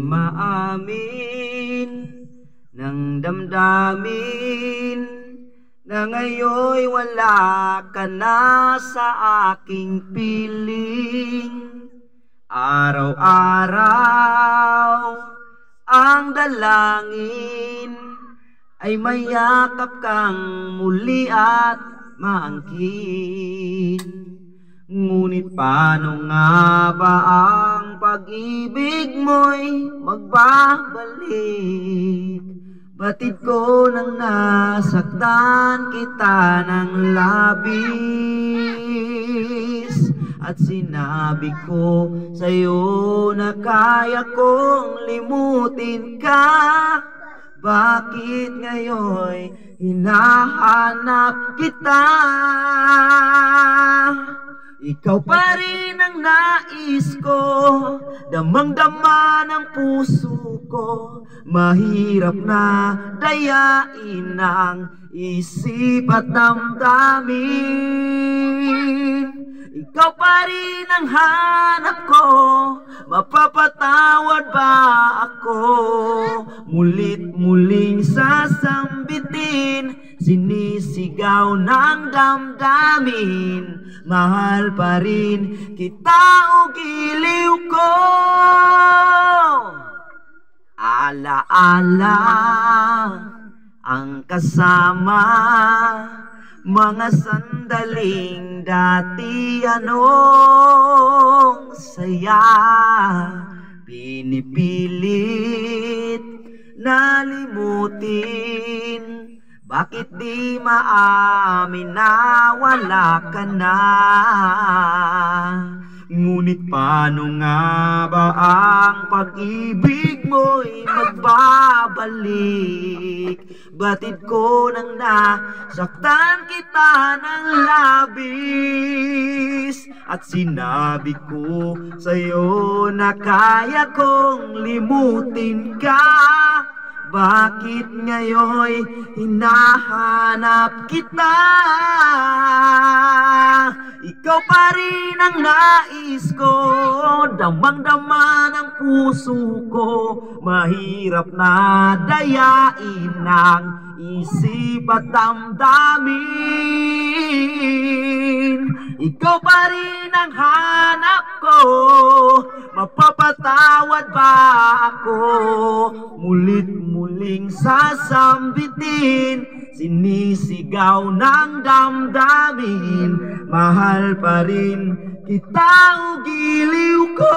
maamin ng damdamin na ngayon'y wala ka na sa aking piling. Araw-araw ang dalangin ay mayakap kang muli at maangkin. Ngunit paano nga ba ang pag-ibig mo'y magbabalik? Batid ko nang nasaktan kita ng labis, at sinabi ko sa'yo na kaya kong limutin ka. Bakit ngayon'y hinahanap kita? Ikaw pa rin ang nais ko, damang-dama ng puso ko. Mahirap na dayain ang isip at damdamin. Ikaw pa rin ang hanap ko, mapapatawad ba ako? Mulit-muling sasambitin, sinisigaw ng damdamin. Mahal pa rin kita o giliw ko. Ala-ala ang kasama, mga sandaling dati anong saya. Pinipilit na limutin, bakit di maamin na wala ka na? Ngunit paano nga ba ang pag-ibig mo'y magbabalik? Batid ko nang nasaktan kita ng labis, at sinabi ko sa'yo na kaya kong limutin ka. Bakit ngayon'y hinahanap kita? Ikaw pa rin ang nais ko, damang-dama ng puso ko. Mahirap na dayain ang isip at damdamin. Ikaw pa rin ang hanap ko, mapapatawad ba ako? Mulit-muling sasambitin, sinisigaw ng damdamin. Mahal pa rin kita o giliw ko.